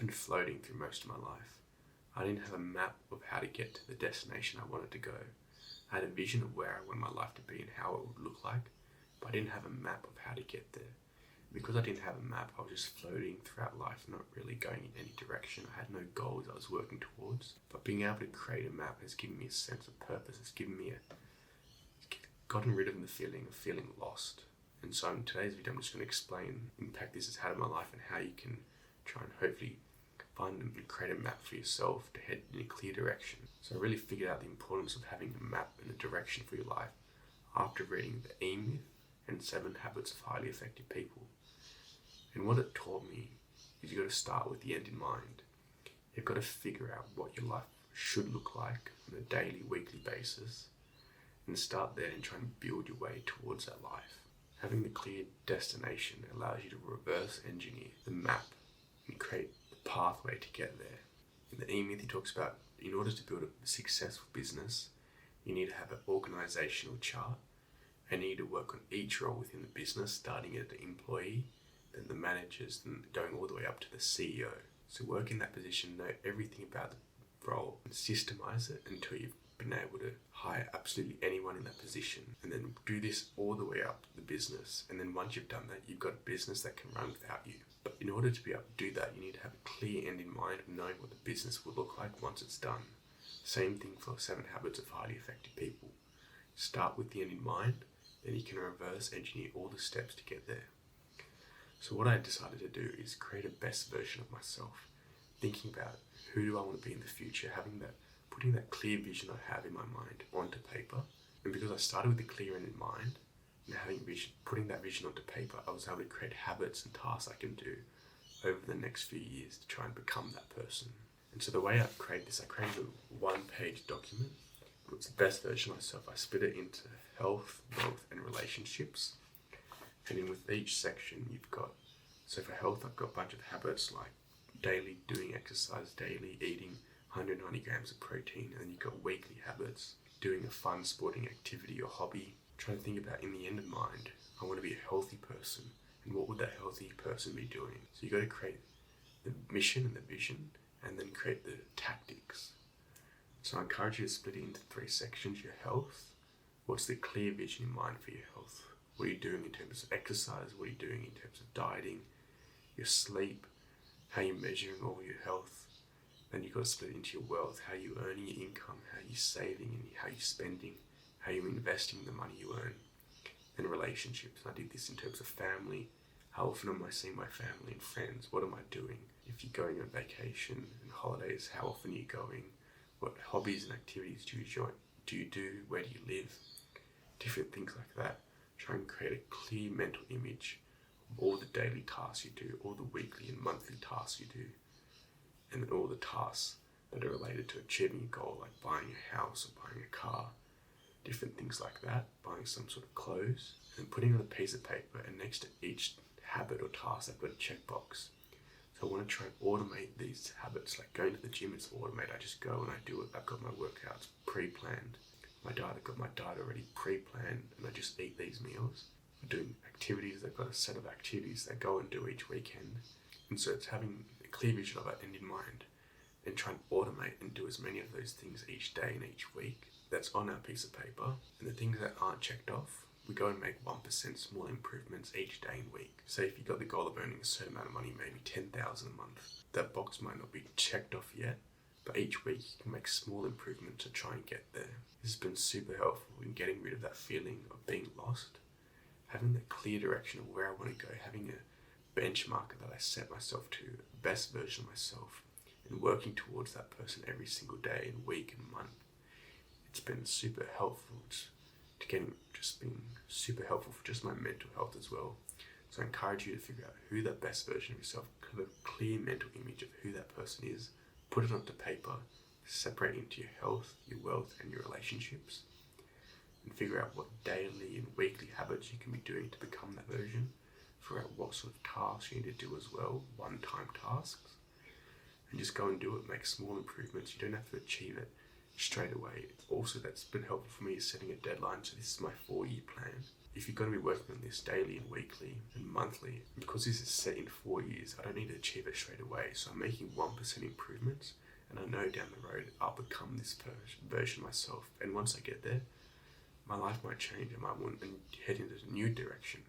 been floating through most of my life. I didn't have a map of how to get to the destination I wanted to go. I had a vision of where I wanted my life to be and how it would look like, but I didn't have a map of how to get there. Because I didn't have a map, I was just floating throughout life, not really going in any direction. I had no goals I was working towards. But being able to create a map has given me a sense of purpose. It's gotten rid of the feeling of feeling lost. And so in today's video, I'm just going to explain the impact this has had on my life and how you can try and hopefully find and create a map for yourself to head in a clear direction. So I really figured out the importance of having a map and a direction for your life after reading The E-Myth and 7 Habits of Highly Effective People. And what it taught me is you've got to start with the end in mind. You've got to figure out what your life should look like on a daily, weekly basis, and start there and try and build your way towards that life. Having the clear destination allows you to reverse engineer the map and create the pathway to get there. In the E-Myth, he talks about in order to build a successful business, you need to have an organizational chart, and you need to work on each role within the business, starting at the employee, then the managers, then going all the way up to the CEO. So work in that position, know everything about the role, and systemize it until you've been able to hire absolutely anyone in that position. And then do this all the way up the business. And then once you've done that, you've got a business that can run without you. But in order to be able to do that, you need to have a clear end in mind of knowing what the business will look like once it's done. Same thing for 7 Habits of Highly Effective People. Start with the end in mind, then you can reverse engineer all the steps to get there. So what I decided to do is create a best version of myself, thinking about who do I want to be in the future, putting that clear vision I have in my mind onto paper. And because I started with the clear end in mind, and putting that vision onto paper, I was able to create habits and tasks I can do over the next few years to try and become that person. And so the way I created this, I created a 1-page document. It's the best version of myself. I split it into health, wealth, and relationships. And then with each section, so for health, I've got a bunch of habits like daily doing exercise, daily eating 190 grams of protein, and then you've got weekly habits, doing a fun sporting activity or hobby. Trying to think about in the end in mind, I want to be a healthy person, and what would that healthy person be doing? So you've got to create the mission and the vision, and then create the tactics. So I encourage you to split it into 3 sections. Your health, what's the clear vision in mind for your health? What are you doing in terms of exercise? What are you doing in terms of dieting? Your sleep, how you're measuring all your health. Then you've got to split it into your wealth, how you're earning your income, how you're saving and how you're spending, how you're investing the money you earn. Then relationships, I did this in terms of family. How often am I seeing my family and friends? What am I doing? If you're going on vacation and holidays, how often are you going? What hobbies and activities do you do? Where do you live? Different things like that. Try and create a clear mental image of all the daily tasks you do, all the weekly and monthly tasks you do, and then all the tasks that are related to achieving a goal, like buying a house or buying a car, different things like that, buying some sort of clothes, and putting it on a piece of paper, and next to each habit or task, I've got a checkbox. So I want to try and automate these habits, like going to the gym, it's automated. I just go and I do it. I've got my workouts pre-planned. I've got my diet already pre-planned, and I just eat these meals. I'm doing activities, I've got a set of activities that I go and do each weekend. And so it's having a clear vision of that end in mind and try and automate and do as many of those things each day and each week that's on our piece of paper. And the things that aren't checked off, we go and make 1% small improvements each day and week. Say if you've got the goal of earning a certain amount of money, maybe 10,000 a month, that box might not be checked off yet, but each week you can make small improvements to try and get there. This has been super helpful in getting rid of that feeling of being lost, having that clear direction of where I want to go, having a benchmarker that I set myself to, the best version of myself, and working towards that person every single day and week and month. It's been super helpful been super helpful for just my mental health as well. So I encourage you to figure out who that best version of yourself, have a clear mental image of who that person is, put it onto paper, separate into your health, your wealth, and your relationships, and figure out what daily and weekly habits you can be doing to become that version. Figure out what sort of tasks you need to do as well, one-time tasks, and just go and do it. Make small improvements. You don't have to achieve it straight away. Also, that's been helpful for me is setting a deadline. So this is my 4-year plan. if you're going to be working on this daily and weekly and monthly, because this is set in 4 years, I don't need to achieve it straight away. So I'm making 1% improvements, and I know down the road I'll become this version of myself. And once I get there, my life might change. I might want to head into a new direction,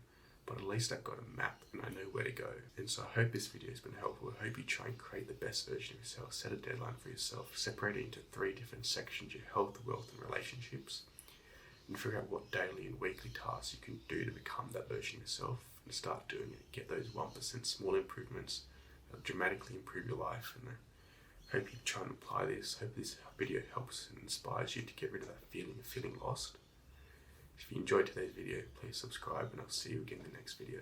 but at least I've got a map and I know where to go. And so I hope this video has been helpful. I hope you try and create the best version of yourself. Set a deadline for yourself. Separate it into 3 different sections: your health, wealth, and relationships. And figure out what daily and weekly tasks you can do to become that version of yourself, and start doing it. Get those 1% small improvements that dramatically improve your life. And I hope you try and apply this. Hope this video helps and inspires you to get rid of that feeling of feeling lost. If you enjoyed today's video, please subscribe, and I'll see you again in the next video.